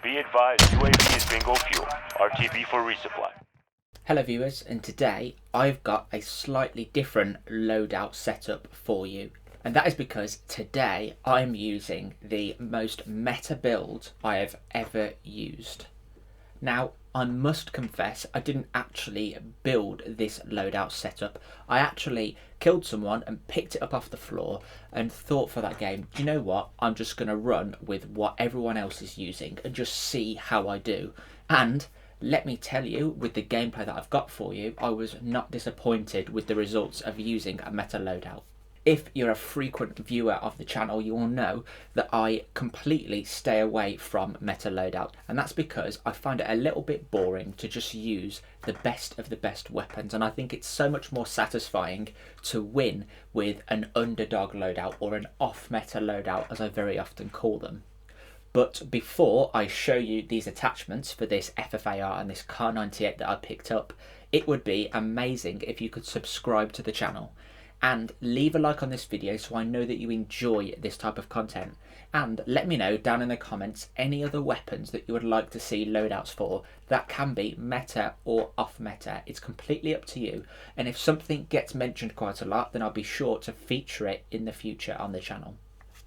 Be advised, UAV is bingo fuel. RTB for resupply. Hello viewers, and today I've got a slightly different loadout setup for you. And that is because today I'm using the most meta build I have ever used. Now, I must confess, I didn't actually build this loadout setup. I actually killed someone and picked it up off the floor and thought for that game, do you know what? I'm just going to run with what everyone else is using and just see how I do. And let me tell you, with the gameplay that I've got for you, I was not disappointed with the results of using a meta loadout. If you're a frequent viewer of the channel, you will know that I completely stay away from meta loadout, and that's because I find it a little bit boring to just use the best of the best weapons, and I think it's so much more satisfying to win with an underdog loadout or an off-meta loadout, as I very often call them. But before I show you these attachments for this FFAR and this Kar 98 that I picked up, it would be amazing if you could subscribe to the channel and leave a like on this video so I know that you enjoy this type of content. And let me know down in the comments any other weapons that you would like to see loadouts for. That can be meta or off meta. It's completely up to you. And if something gets mentioned quite a lot, then I'll be sure to feature it in the future on the channel.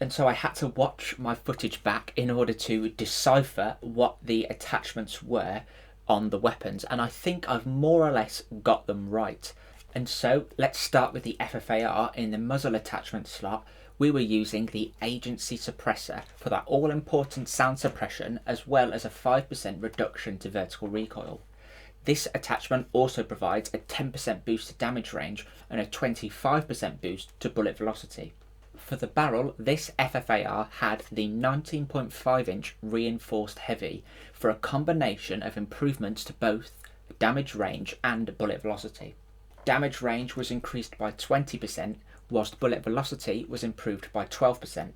And so I had to watch my footage back in order to decipher what the attachments were on the weapons. And I think I've more or less got them right. And so let's start with the FFAR. In the muzzle attachment slot, we were using the agency suppressor for that all-important sound suppression, as well as a 5% reduction to vertical recoil. This attachment also provides a 10% boost to damage range and a 25% boost to bullet velocity. For the barrel, this FFAR had the 19.5-inch reinforced heavy for a combination of improvements to both damage range and bullet velocity. Damage range was increased by 20%, whilst bullet velocity was improved by 12%.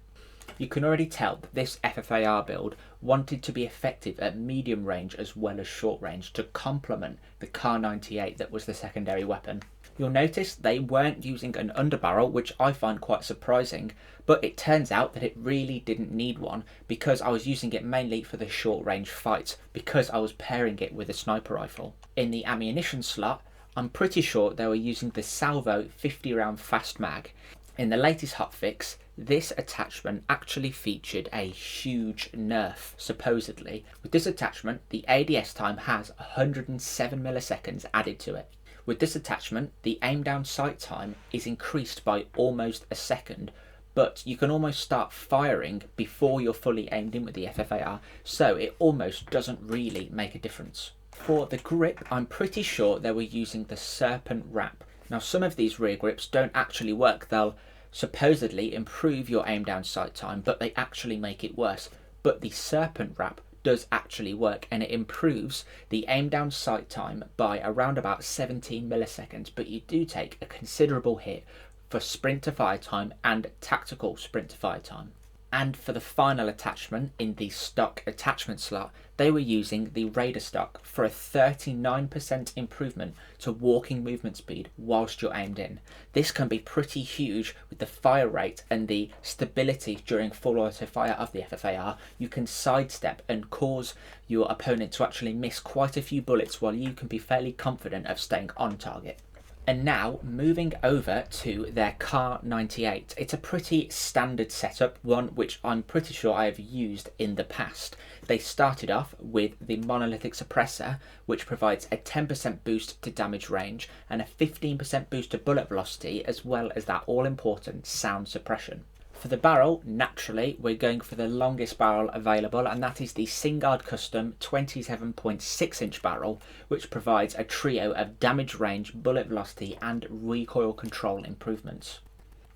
You can already tell that this FFAR build wanted to be effective at medium range as well as short range to complement the Kar 98 that was the secondary weapon. You'll notice they weren't using an underbarrel, which I find quite surprising, but it turns out that it really didn't need one because I was using it mainly for the short range fights because I was pairing it with a sniper rifle. In the ammunition slot, I'm pretty sure they were using the Salvo 50 round fast mag. In the latest hotfix, this attachment actually featured a huge nerf, supposedly. With this attachment, the ADS time has 107 milliseconds added to it. With this attachment, the aim down sight time is increased by almost a second, but you can almost start firing before you're fully aimed in with the FFAR, so it almost doesn't really make a difference. For the grip, I'm pretty sure they were using the Serpent Wrap. Now, some of these rear grips don't actually work. They'll supposedly improve your aim down sight time, but they actually make it worse. But the Serpent Wrap does actually work, and it improves the aim down sight time by around about 17 milliseconds, but you do take a considerable hit for sprint to fire time and tactical sprint to fire time. And for the final attachment in the stock attachment slot, they were using the Raider stock for a 39% improvement to walking movement speed whilst you're aimed in. This can be pretty huge with the fire rate and the stability during full auto fire of the FFAR. You can sidestep and cause your opponent to actually miss quite a few bullets while you can be fairly confident of staying on target. And now, moving over to their Kar 98. It's a pretty standard setup, one which I'm pretty sure I have used in the past. They started off with the monolithic suppressor, which provides a 10% boost to damage range and a 15% boost to bullet velocity, as well as that all-important sound suppression. For the barrel, naturally, we're going for the longest barrel available, and that is the Singard Custom 27.6-inch barrel, which provides a trio of damage range, bullet velocity, and recoil control improvements.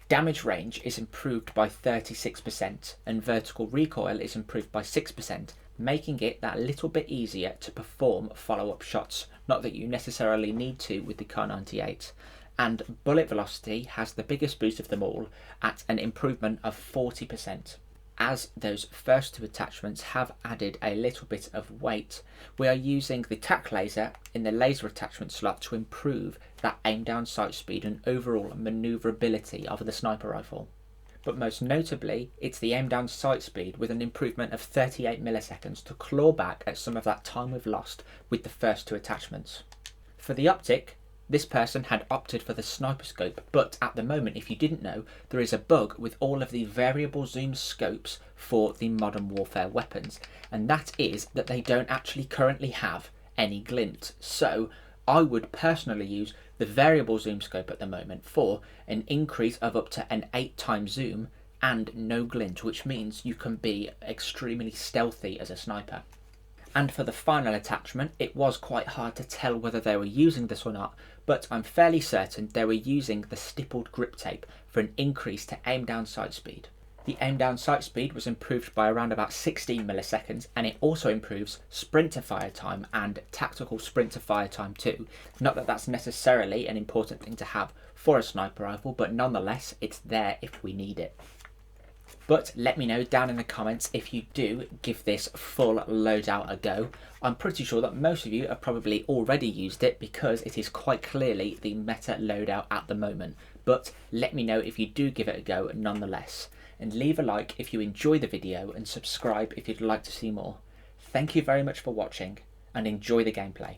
Damage range is improved by 36%, and vertical recoil is improved by 6%, making it that little bit easier to perform follow-up shots, not that you necessarily need to with the Kar 98. And bullet velocity has the biggest boost of them all at an improvement of 40%. As those first two attachments have added a little bit of weight, we are using the tac laser in the laser attachment slot to improve that aim down sight speed and overall manoeuvrability of the sniper rifle. but most notably it's the aim down sight speed with an improvement of 38 milliseconds to claw back at some of that time we've lost with the first two attachments. For the optic, this person had opted for the sniper scope, but at the moment, if you didn't know, there is a bug with all of the variable zoom scopes for the Modern Warfare weapons, and that is that they don't actually currently have any glint. So I would personally use the variable zoom scope at the moment for an increase of up to an 8 times zoom and no glint, which means you can be extremely stealthy as a sniper. And for the final attachment, it was quite hard to tell whether they were using this or not, but I'm fairly certain they were using the stippled grip tape for an increase to aim down sight speed. The aim down sight speed was improved by around about 16 milliseconds, and it also improves sprint to fire time and tactical sprint to fire time too. Not that that's necessarily an important thing to have for a sniper rifle, but nonetheless it's there if we need it. But let me know down in the comments if you do give this full loadout a go. I'm pretty sure that most of you have probably already used it because it is quite clearly the meta loadout at the moment. But let me know if you do give it a go nonetheless. And leave a like if you enjoy the video and subscribe if you'd like to see more. Thank you very much for watching and enjoy the gameplay.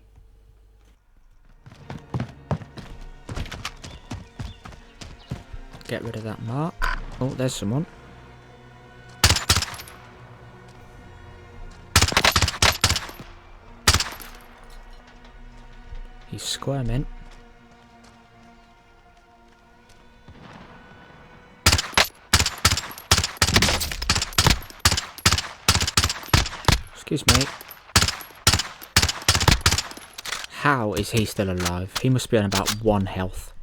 Get rid of that mark. Oh, there's someone. He's squirming. Excuse me. How is he still alive? He must be on about 1 health.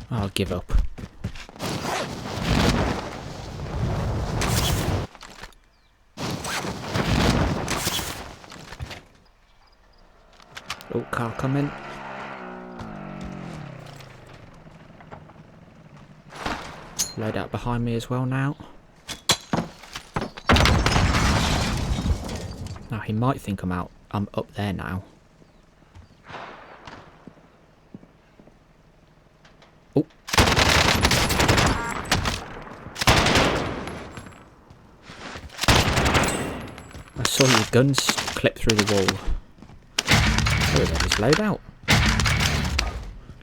I'll give up. Oh, car coming. Load out behind me as well now. Now he might think I'm up there now. Oh. I saw your guns clip through the wall. Oh, that is loadout.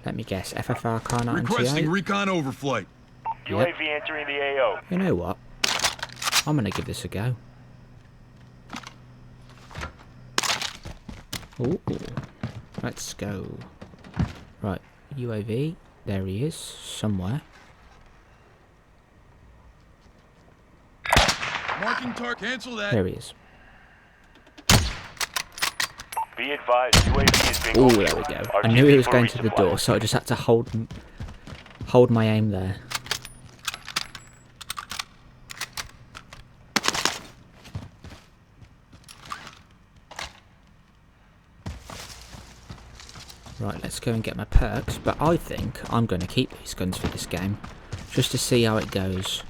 Let me guess, FFAR car 98. Requesting recon overflight. UAV entering the AO. You know what? I'm gonna give this a go. Ooh, let's go. Right, UAV. There he is, somewhere. Marking target. Cancel that. There he is. Be advised, UAV is being Oh, overviewed. there we go. I RTV knew he was for going to the resupply. door, so I just had to hold my aim there. Right, let's go and get my perks, but I think I'm going to keep these guns for this game, just to see how it goes.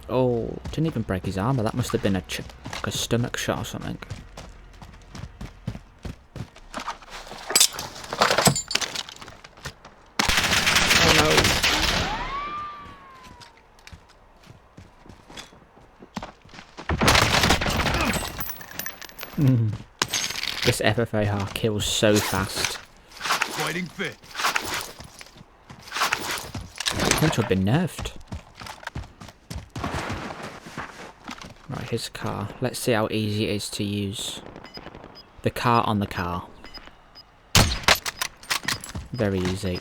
Oh, didn't even break his armor. That must have been like a stomach shot or something. This FFAR kills so fast. Fighting fit. I think to have been nerfed. Right, here's a car. Let's see how easy it is to use the car on the car. Very easy.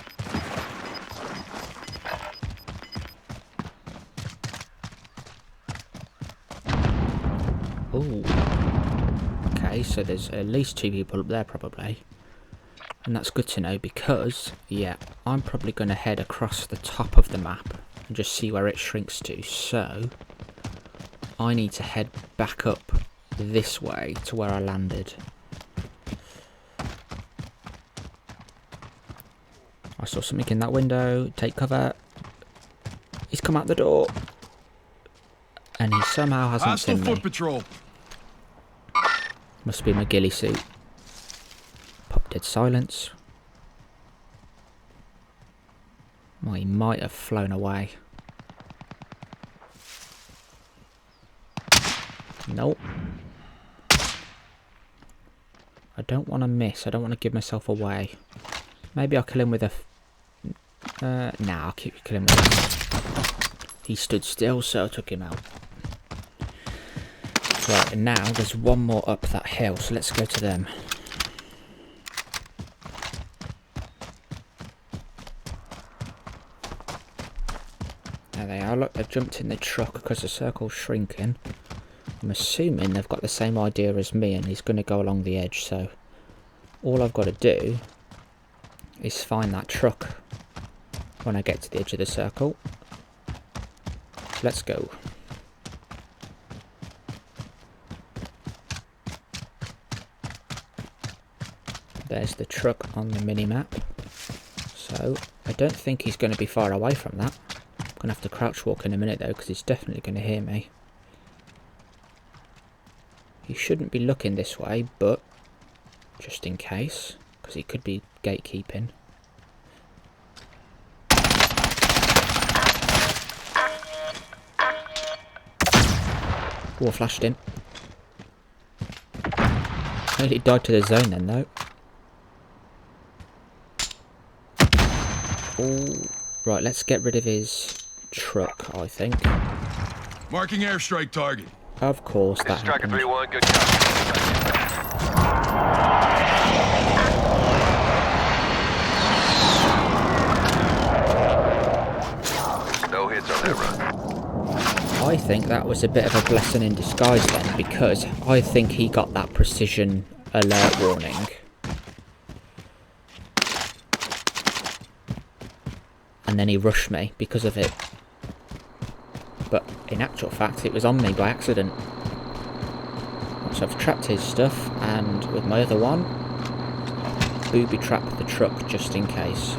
Ooh. Okay, so there's at least 2 people up there probably. And that's good to know because, yeah, I'm probably going to head across the top of the map and just see where it shrinks to. So, I need to head back up this way to where I landed. I saw something in that window. Take cover. He's come out the door. And he somehow hasn't Hostile seen foot me. patrol. Must be my ghillie suit. Pop dead silence. Well, he might have flown away. Nope. I don't want to miss. I don't want to give myself away. Maybe I'll kill him with a... nah, I'll keep killing him with a... He stood still, so I took him out. Right, and now there's one more up that hill, so let's go to them. There they are. Look, they've jumped in the truck because the circle's shrinking. I'm assuming they've got the same idea as me and he's going to go along the edge, so all I've got to do is find that truck when I get to the edge of the circle. Let's go. There's the truck on the mini-map. So, I don't think he's going to be far away from that. I'm going to have to crouch walk in a minute though, because he's definitely going to hear me. He shouldn't be looking this way, but just in case, because he could be gatekeeping. Oh, I flashed him. Nearly died to the zone then though. Oh, right, let's get rid of his truck, I think. Marking airstrike target. Of course, that Striker happened. 3-1, good copy. No hits on that run. I think that was a bit of a blessing in disguise then, because I think he got that precision alert warning. And then he rushed me because of it. But in actual fact, it was on me by accident. So I've trapped his stuff, and with my other one, booby trapped the truck just in case.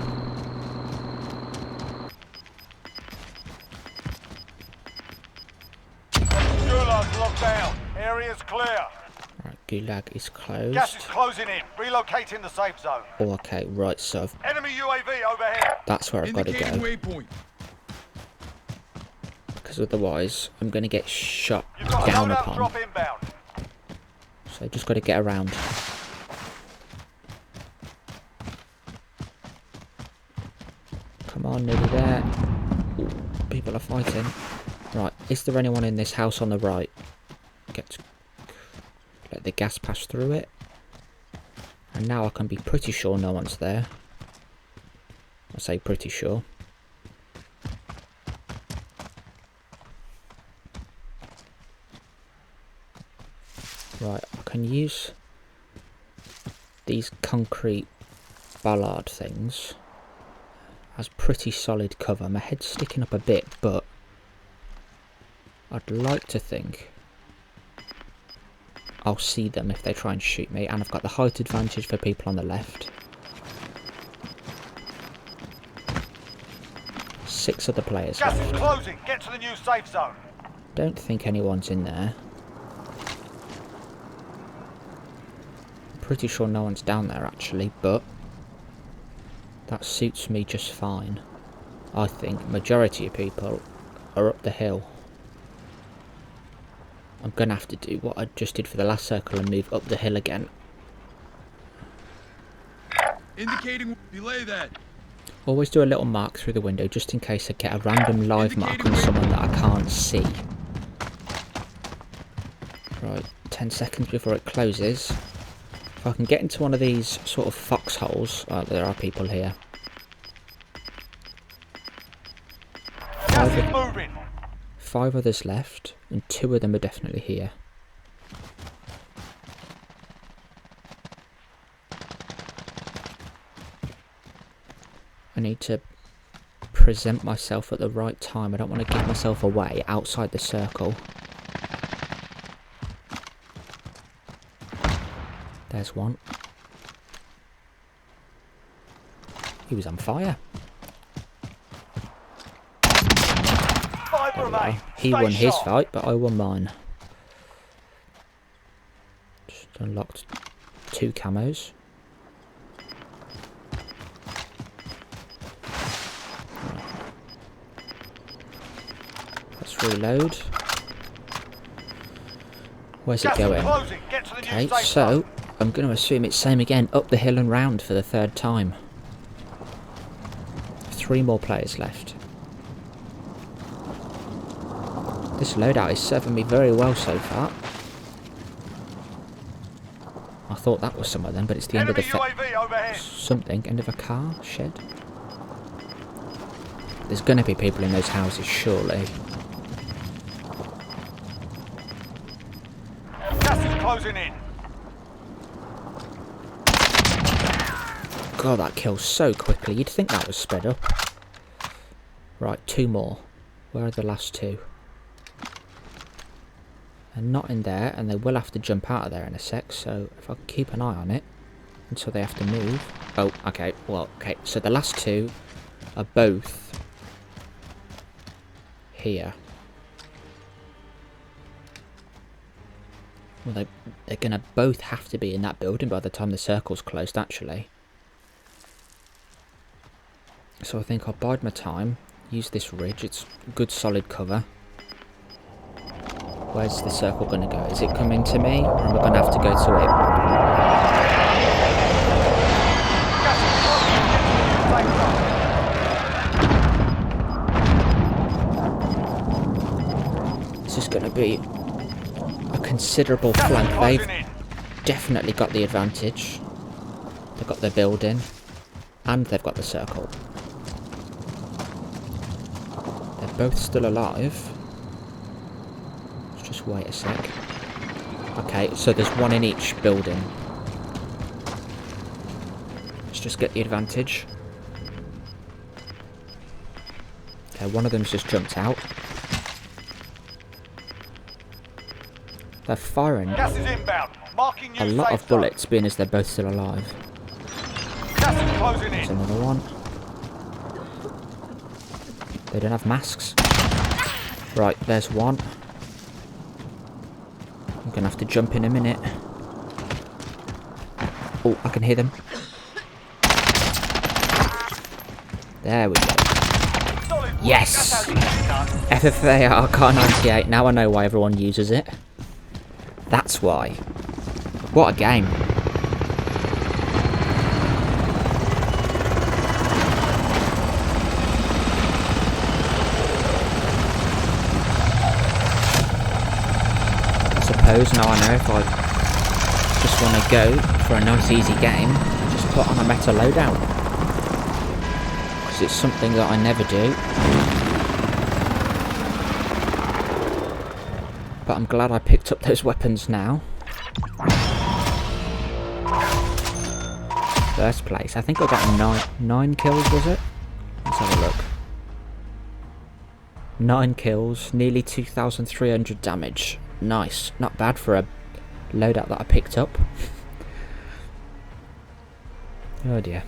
Gulag's locked down. Area's clear. Right, Gulag is closed. Gas is closing in. Relocating the safe zone. Oh, okay, right, so Enemy UAV overhead. that's where I've got to Indicating go. waypoint. Because otherwise, I'm going to get shot You've got a down loadout upon. drop inbound. So just got to get around. Come on, nearly there. Ooh, people are fighting. Right, is there anyone in this house on the right? Let the gas pass through it. And now I can be pretty sure no one's there. I say pretty sure. Right, I can use these concrete ballard things as pretty solid cover. My head's sticking up a bit, but I'd like to think I'll see them if they try and shoot me, and I've got the height advantage for people on the left. 6 other players Gas is left. closing. Get to the new safe zone. Don't think anyone's in there. Pretty sure no one's down there actually, but that suits me just fine. I think majority of people are up the hill. I'm gonna have to do what I just did for the last circle and move up the hill again. Indicating. Delay that. Always do a little mark through the window just in case I get a random live mark on someone that I can't see. Right, 10 seconds before it closes. If I can get into one of these sort of foxholes, there are people here. Gas is moving. 5 others left, and 2 of them are definitely here. I need to present myself at the right time. I don't want to give myself away outside the circle. There's one. He was on fire. 5 There we remain. are. He Stay won his sharp. fight, but I won mine. Just unlocked 2 camos. Let's reload. Where's it Gas is going? closing. Get to the Okay, new safe so zone. I'm going to assume it's same again, up the hill and round for the 3rd time. 3 more players left. This loadout is serving me very well so far. I thought that was some of them, but it's the end of Enemy the UAV overhead. something, end of a car, shed. There's going to be people in those houses, surely. Gas is closing in. God, that kills so quickly. You'd think that was sped up. Right, 2 more. Where are the last 2? They're not in there, and they will have to jump out of there in a sec, so if I can keep an eye on it until they have to move. Oh, okay, well, okay, so the last 2 are both here. Well, they're going to both have to be in that building by the time the circle's closed, actually. So I think I'll bide my time, use this ridge, it's good solid cover. Where's the circle going to go? Is it coming to me, or am I going to have to go to it? Gas is closing. Get to the new safe zone. This is going to be a considerable Gas is flank. closing They've in. definitely got the advantage. They've got their building, and they've got the circle. They're both still alive. Let's just wait a sec. Okay, so there's 1 in each building. Let's just get the advantage. Okay, one of them's just jumped out. They're firing Gas is inbound. Marking new a lot safe of zone. bullets, being as they're both still alive. Gas is closing There's in. another one. They don't have masks. Right, there's one. I'm gonna have to jump in a minute. Oh, I can hear them. There we go. Solid work. Yes! That's how you get it done. FFAR Car 98. Now I know why everyone uses it. That's why. What a game. I suppose now I know if I just want to go for a nice easy game, just put on a meta loadout. Because it's something that I never do. But I'm glad I picked up those weapons now. First place. I think I got nine kills, was it? Let's have a look. 9 kills, nearly 2,300 damage. Nice. Not bad for a loadout that I picked up. Oh dear.